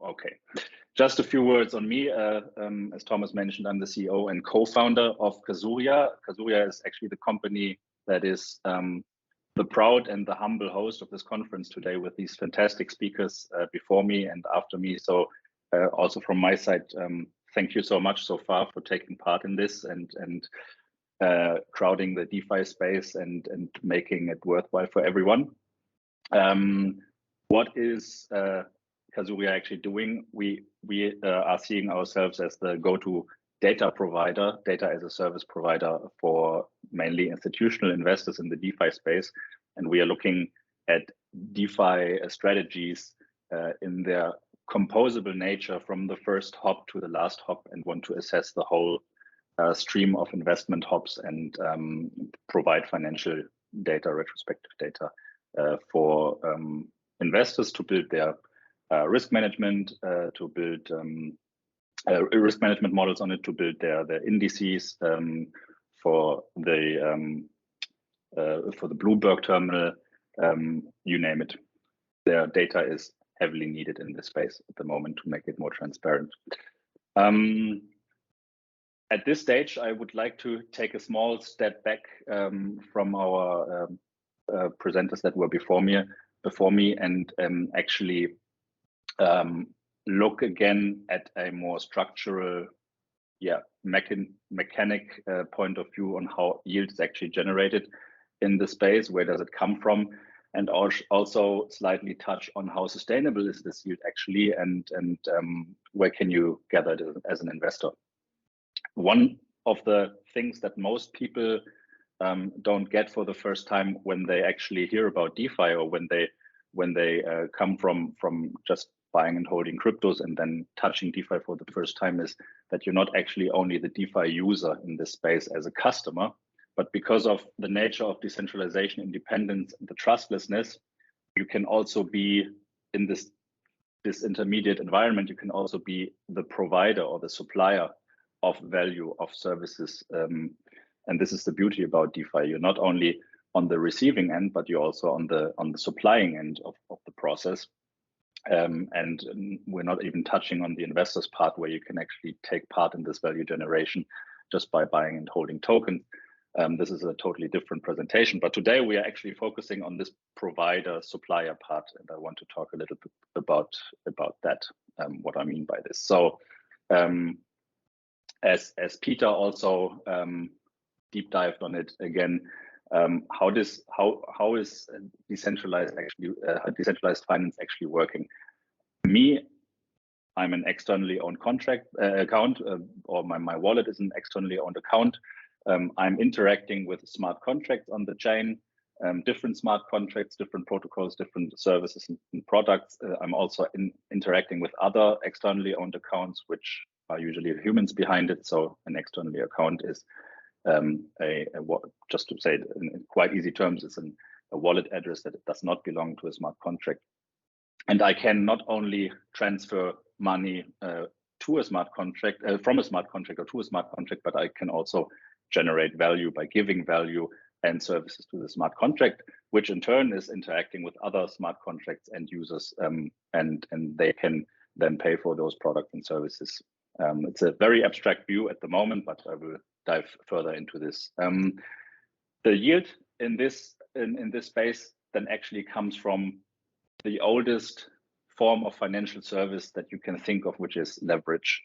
Okay. Just a few words on me. As Thomas mentioned, I'm the CEO and co-founder of Kasuria. Kasuria is actually the company that is the proud and the humble host of this conference today with these fantastic speakers before me and after me. So also from my side, thank you so much so far for taking part in this and crowding the DeFi space and making it worthwhile for everyone. What is Kasuria actually doing? We are seeing ourselves as the go-to data provider, data as a service provider for mainly institutional investors in the DeFi space. And we are looking at DeFi strategies in their composable nature from the first hop to the last hop, and want to assess the whole stream of investment hops and provide financial data, retrospective data for investors to build their risk management, to build risk management models on it, to build their indices for the Bloomberg terminal, you name it. Their data is heavily needed in this space at the moment to make it more transparent. At this stage, I would like to take a small step back from our presenters that were before me, and actually look again at a more structural, mechanic point of view on how yield is actually generated in the space. Where does it come from? And also slightly touch on how sustainable is this yield actually, and where can you gather it as an investor? One of the things that most people don't get for the first time when they actually hear about DeFi, or when they come from just buying and holding cryptos and then touching DeFi for the first time, is that you're not actually only the DeFi user in this space as a customer, but because of the nature of decentralization, independence, and the trustlessness, you can also be in this intermediate environment. You can also be the provider or the supplier of value, of services, and this is the beauty about DeFi. You're not only on the receiving end, but you're also on the supplying end of the process. And we're not even touching on the investors part, where you can actually take part in this value generation just by buying and holding tokens. This is a totally different presentation, but today we are actually focusing on this provider supplier part, and I want to talk a little bit about that, what I mean by this. So as Peter also deep dived on it again, how is decentralized finance actually working? I'm an externally owned account, or my wallet is an externally owned account. I'm interacting with smart contracts on the chain, different smart contracts, different protocols, different services and products. I'm also interacting with other externally owned accounts, which are usually humans behind it. So an externally account is just to say it in quite easy terms, it's a wallet address that does not belong to a smart contract. And I can not only transfer money to a smart contract, from a smart contract or to a smart contract, but I can also generate value by giving value and services to the smart contract, which in turn is interacting with other smart contracts and users, and they can then pay for those products and services. It's a very abstract view at the moment, but I will dive further into this. The yield in this space then actually comes from the oldest form of financial service that you can think of, which is leverage.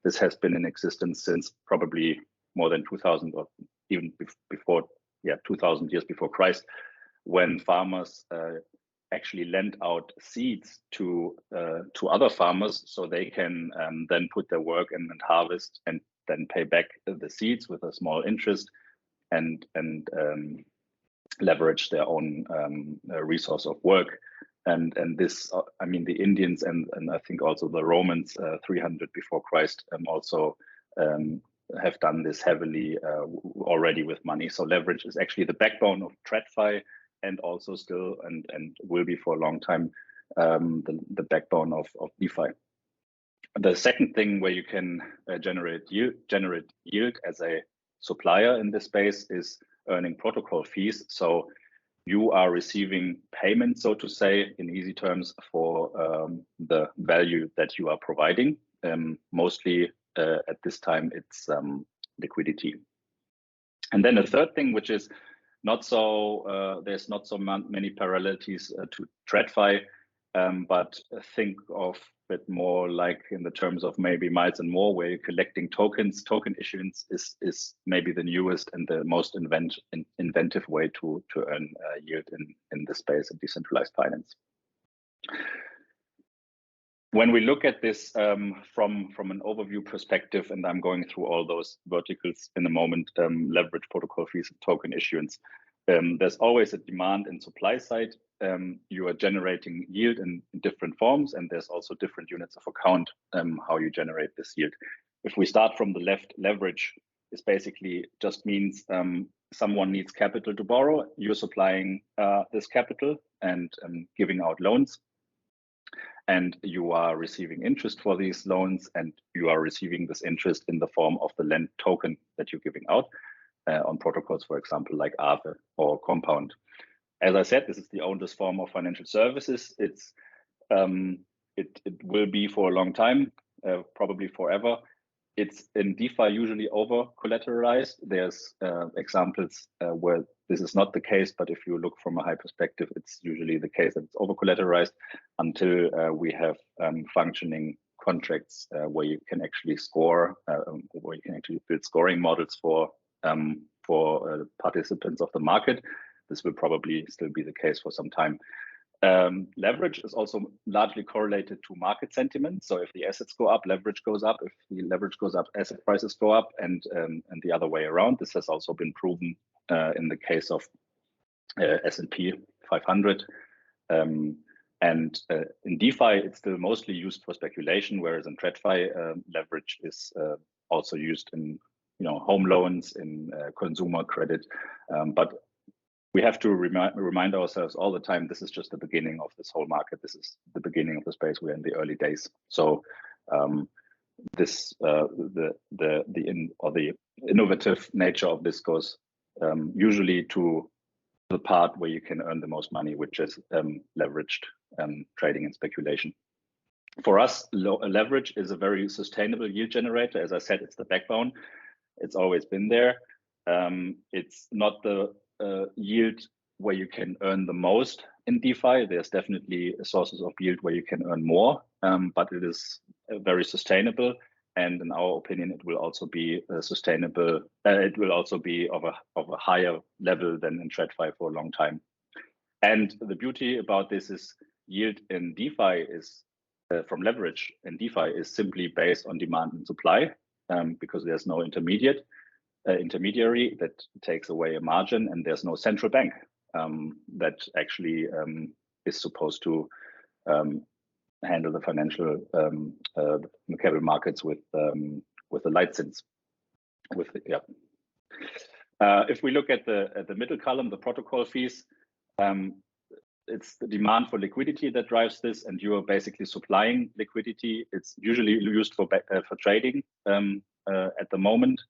This has been in existence since probably more than 2000, or even before, 2000 years before Christ, when farmers actually lend out seeds to other farmers, so they can then put their work in and harvest, and then pay back the seeds with a small interest, and leverage their own resource of work. And this, I mean, the Indians and I think also the Romans 300 before Christ also have done this heavily already with money. So leverage is actually the backbone of TradFi, and also still and will be for a long time the backbone of DeFi. The second thing where you can generate yield as a supplier in this space is earning protocol fees. So you are receiving payment, so to say, in easy terms, for the value that you are providing. Mostly at this time, it's liquidity. And then a third thing, which is not so, there's not so many parallelities to TradFi, but think of it more like in the terms of maybe Miles and More, where you're collecting tokens. Token issuance is maybe the newest and the most inventive way to earn yield in the space of decentralized finance. When we look at this from an overview perspective, and I'm going through all those verticals in a moment, leverage, protocol fees, and token issuance, there's always a demand and supply side. You are generating yield in different forms, and there's also different units of account how you generate this yield. If we start from the left, leverage is basically just means someone needs capital to borrow. You're supplying this capital and giving out loans. And you are receiving interest for these loans, and you are receiving this interest in the form of the lend token that you're giving out on protocols, for example, like Aave or Compound. As I said, this is the oldest form of financial services. It will be for a long time, probably forever. It's in DeFi usually over collateralized. There's examples where this is not the case, but if you look from a high perspective, it's usually the case that it's over collateralized until we have functioning contracts where you can actually score, where you can actually build scoring models for participants of the market. This will probably still be the case for some time. Leverage is also largely correlated to market sentiment. So if the assets go up, leverage goes up. If the leverage goes up, asset prices go up, and the other way around. This has also been proven in the case of S&P 500. And in DeFi, it's still mostly used for speculation, whereas in TradFi, leverage is also used in home loans, in consumer credit, but we have to remind ourselves all the time, this is just the beginning of this whole market. This is the beginning of the space. We're in the early days. So the innovative nature of this goes usually to the part where you can earn the most money, which is leveraged trading and speculation. For us, leverage is a very sustainable yield generator. As I said, it's the backbone. It's always been there. It's not the yield where you can earn the most in DeFi. There's definitely sources of yield where you can earn more, but it is very sustainable. And in our opinion, it will also be sustainable. It will also be of a higher level than in TradFi for a long time. And the beauty about this is yield in DeFi is from leverage in DeFi is simply based on demand and supply, because there's no intermediary that takes away a margin, and there's no central bank that actually is supposed to handle the financial the capital markets with the license. If we look at the middle column, the protocol fees, it's the demand for liquidity that drives this, and you are basically supplying liquidity. It's usually used for trading at the moment.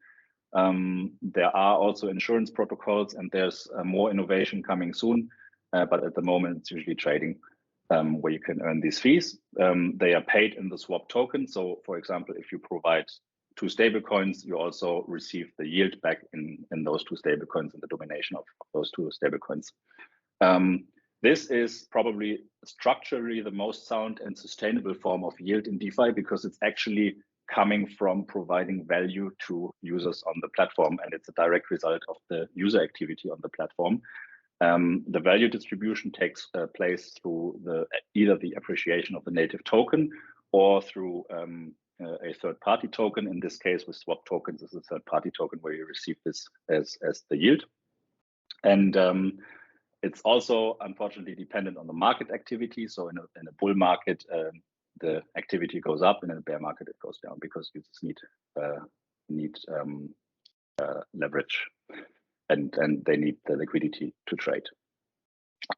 There are also insurance protocols, and there's more innovation coming soon, but at the moment it's usually trading where you can earn these fees. They are paid in the swap token. So for example, if you provide 2 stable coins, you also receive the yield back in those 2 stable coins and the domination of those 2 stable coins. This is probably structurally the most sound and sustainable form of yield in DeFi, because it's actually coming from providing value to users on the platform, and it's a direct result of the user activity on the platform. The value distribution takes place through either the appreciation of the native token or through a third-party token. In this case, with swap tokens, is a third-party token where you receive this as the yield. And it's also unfortunately dependent on the market activity. So in a bull market, the activity goes up, and in a bear market, it goes down, because users need leverage, and they need the liquidity to trade.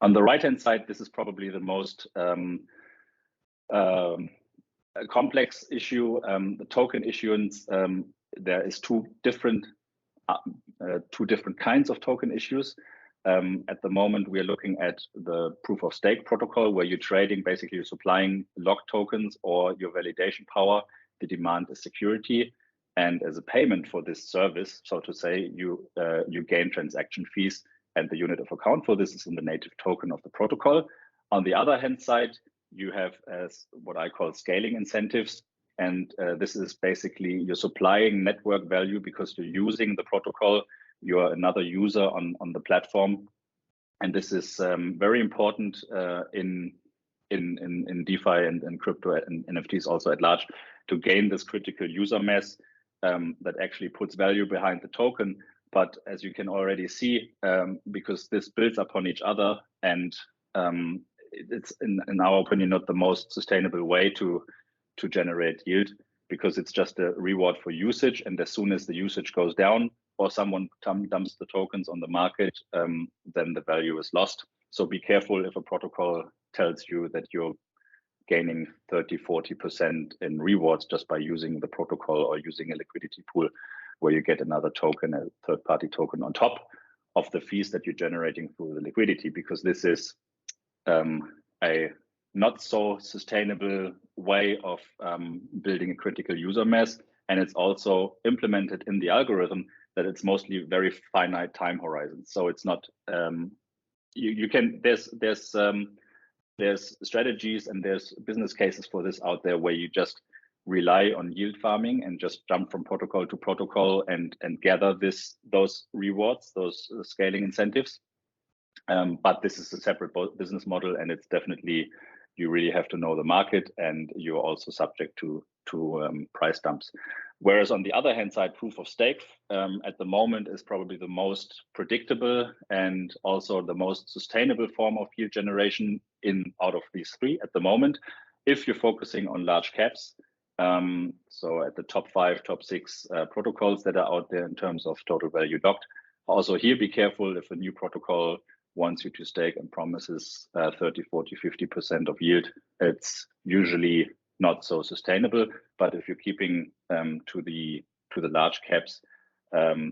On the right-hand side, this is probably the most complex issue, the token issuance. There is two different kinds of token issues. At the moment, we are looking at the proof of stake protocol, where you're trading, basically you're supplying locked tokens or your validation power. The demand is security. And as a payment for this service, so to say, you gain transaction fees, and the unit of account for this is in the native token of the protocol. On the other hand side, you have as what I call scaling incentives. And this is basically you're supplying network value because you're using the protocol. You're another user on the platform. And this is very important in DeFi and crypto and NFTs also at large, to gain this critical user mass that actually puts value behind the token. But as you can already see, because this builds upon each other, and it's in our opinion not the most sustainable way to generate yield, because it's just a reward for usage, and as soon as the usage goes down or someone dumps the tokens on the market, then the value is lost. So be careful if a protocol tells you that you're gaining 30-40% in rewards just by using the protocol or using a liquidity pool, where you get another token, a third-party token on top of the fees that you're generating through the liquidity, because this is a not so sustainable way of building a critical user mass. And it's also implemented in the algorithm that it's mostly very finite time horizons. So it's not, there's strategies and there's business cases for this out there, where you just rely on yield farming and just jump from protocol to protocol and gather those rewards, those scaling incentives. But this is a separate business model, and it's definitely, you really have to know the market, and you're also subject to price dumps. Whereas on the other hand side, proof of stake at the moment is probably the most predictable and also the most sustainable form of yield generation out of these three at the moment, if you're focusing on large caps. So at the top 5, top 6 protocols that are out there in terms of total value locked. Also here, be careful if a new protocol wants you to stake and promises 30, 40, 50% of yield. It's usually not so sustainable. But if you're keeping to the large caps,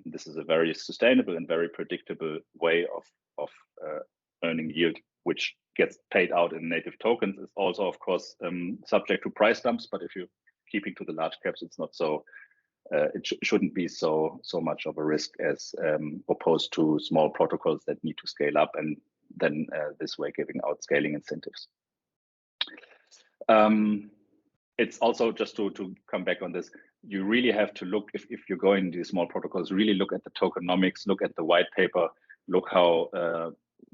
this is a very sustainable and very predictable way of earning yield, which gets paid out in native tokens. It's also, of course, subject to price dumps. But if you're keeping to the large caps, it's not so. It shouldn't be so much of a risk as opposed to small protocols that need to scale up, and then this way giving out scaling incentives. It's also, just to come back on this, you really have to look, if you're going to these small protocols, really look at the tokenomics, look at the white paper, look how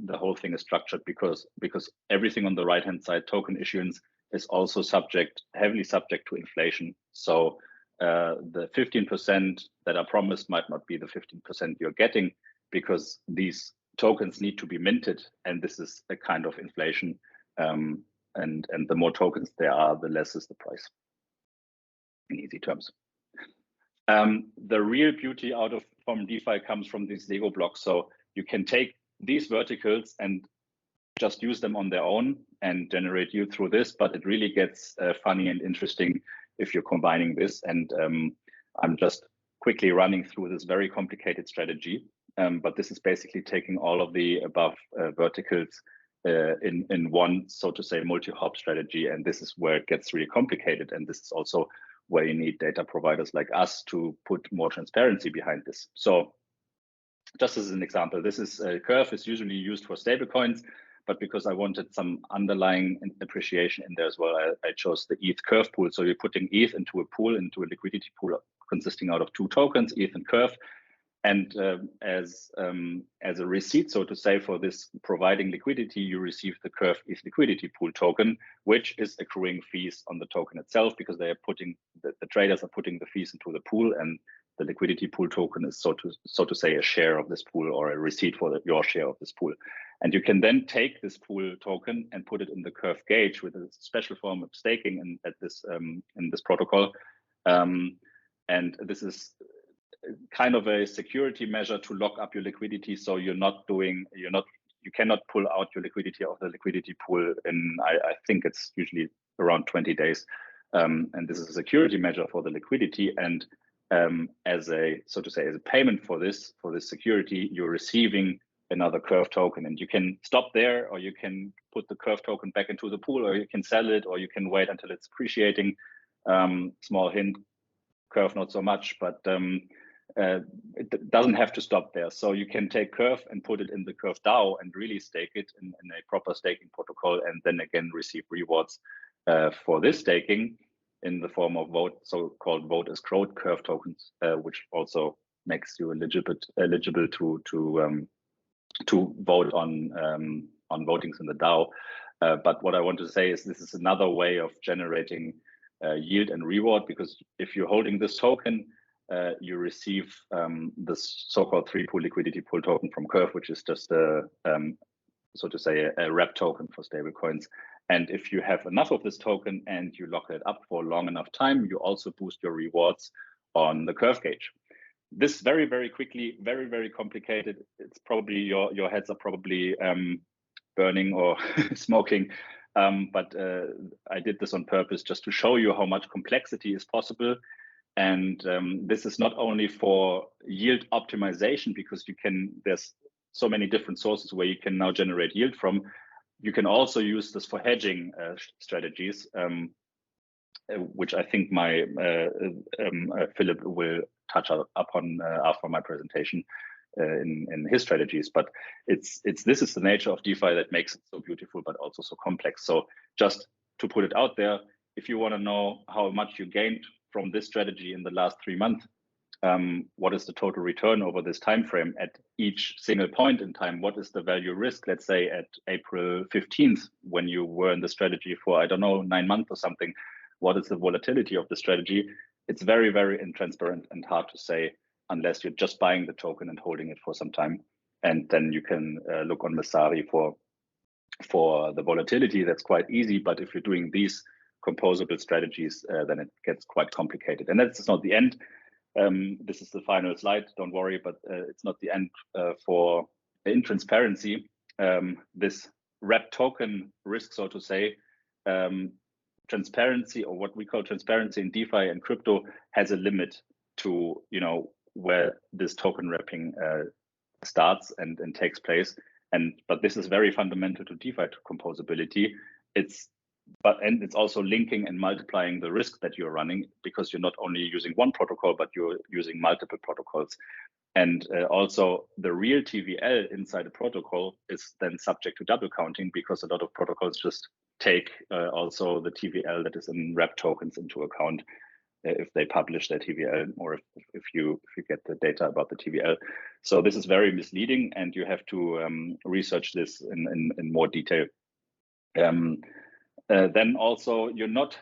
the whole thing is structured, because everything on the right hand side, token issuance, is also heavily subject to inflation. So the 15% that are promised might not be the 15% you're getting, because these tokens need to be minted, and this is a kind of inflation. And the more tokens there are, the less is the price, in easy terms. The real beauty from DeFi comes from these Lego blocks. So you can take these verticals and just use them on their own and generate yield through this, but it really gets funny and interesting if you're combining this. And I'm just quickly running through this very complicated strategy, but this is basically taking all of the above verticals in one, so to say, multi-hop strategy. And this is where it gets really complicated. And this is also where you need data providers like us to put more transparency behind this. So just as an example, this is a curve is usually used for stablecoins, but because I wanted some underlying appreciation in there as well, I chose the ETH curve pool. So you're putting ETH into a liquidity pool consisting out of 2 tokens, ETH and curve. And as a receipt, so to say, for this providing liquidity, you receive the curve ETH liquidity pool token, which is accruing fees on the token itself, because they are putting the traders are putting the fees into the pool, and the liquidity pool token is so to say a share of this pool, or a receipt for your share of this pool. And you can then take this pool token and put it in the curve gauge with a special form of staking in this protocol, and this is kind of a security measure to lock up your liquidity. So you cannot pull out your liquidity of the liquidity pool in, I think it's usually around 20 days. And this is a security measure for the liquidity. And as a payment for this security, you're receiving another curve token, and you can stop there, or you can put the curve token back into the pool, or you can sell it, or you can wait until it's appreciating. Small hint, curve not so much, but it doesn't have to stop there. So you can take curve and put it in the curve DAO and really stake it in a proper staking protocol, and then again receive rewards for this staking in the form of so-called vote as crowd curve tokens, which also makes you eligible to vote on votings in the DAO. But what I want to say is this is another way of generating yield and reward, because if you're holding this token, you receive this so-called 3-pool liquidity pool token from Curve, which is just so to say a wrap token for stablecoins. And if you have enough of this token and you lock it up for a long enough time, you also boost your rewards on the Curve gauge. This very, very quickly, very, very complicated. It's probably your heads are probably burning or smoking. But I did this on purpose just to show you how much complexity is possible. And this is not only for yield optimization, because there's so many different sources where you can now generate yield from. You can also use this for hedging strategies, which I think my Philip will touch upon after my presentation in his strategies. But this is the nature of DeFi that makes it so beautiful, but also so complex. So just to put it out there, if you want to know how much you gained from this strategy in the last 3 months, what is the total return over this time frame at each single point in time? What is the value risk, let's say at April 15th, when you were in the strategy for, I don't know, 9 months or something? What is the volatility of the strategy? It's very, very intransparent and hard to say unless you're just buying the token and holding it for some time. And then you can look on Messari for the volatility. That's quite easy. But if you're doing these composable strategies, then it gets quite complicated. And that's not the end. This is the final slide, don't worry, but it's not the end for in transparency. This wrap token risk, so to say, transparency, or what we call transparency in DeFi and crypto, has a limit to, where this token wrapping starts and takes place. But this is very fundamental to DeFi, to composability. It's also linking and multiplying the risk that you're running, because you're not only using one protocol, but you're using multiple protocols. And also the real TVL inside a protocol is then subject to double counting, because a lot of protocols just take also the TVL that is in wrap tokens into account if they publish their TVL, or if you get the data about the TVL. So this is very misleading, and you have to research this in more detail. Then also you're not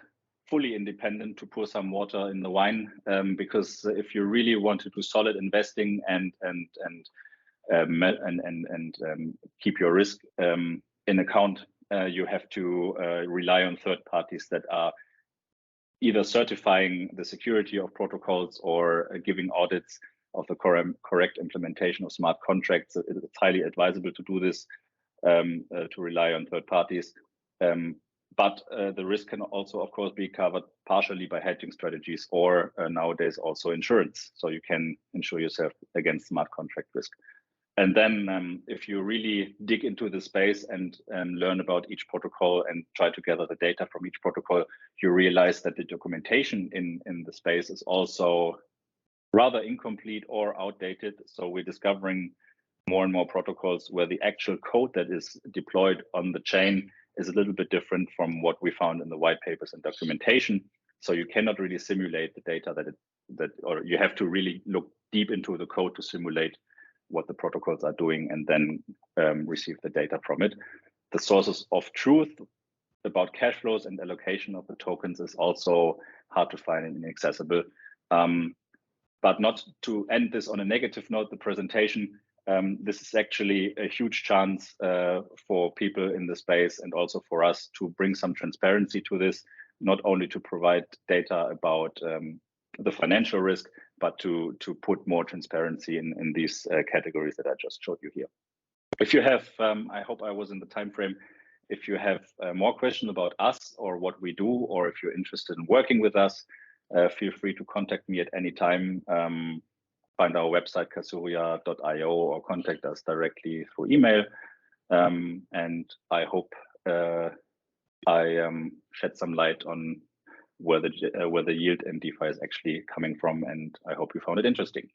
fully independent, to pour some water in the wine, because if you really want to do solid investing and keep your risk in account, you have to rely on third parties that are either certifying the security of protocols or giving audits of the correct implementation of smart contracts. It's highly advisable to do this, to rely on third parties. But the risk can also, of course, be covered partially by hedging strategies, or nowadays also insurance. So you can insure yourself against smart contract risk. And then if you really dig into the space and learn about each protocol and try to gather the data from each protocol, you realize that the documentation in the space is also rather incomplete or outdated. So we're discovering more and more protocols where the actual code that is deployed on the chain is a little bit different from what we found in the white papers and documentation. So you cannot really simulate the data or you have to really look deep into the code to simulate what the protocols are doing, and then receive the data from it. The sources of truth about cash flows and allocation of the tokens is also hard to find and inaccessible. But not to end this on a negative note, the presentation, this is actually a huge chance for people in the space, and also for us, to bring some transparency to this, not only to provide data about the financial risk, but to put more transparency in these categories that I just showed you here. If you have, I hope I was in the time frame. If you have more questions about us or what we do, or if you're interested in working with us, feel free to contact me at any time. find our website kasuria.io or contact us directly through email. And I hope I shed some light on where the yield in DeFi is actually coming from, and I hope you found it interesting.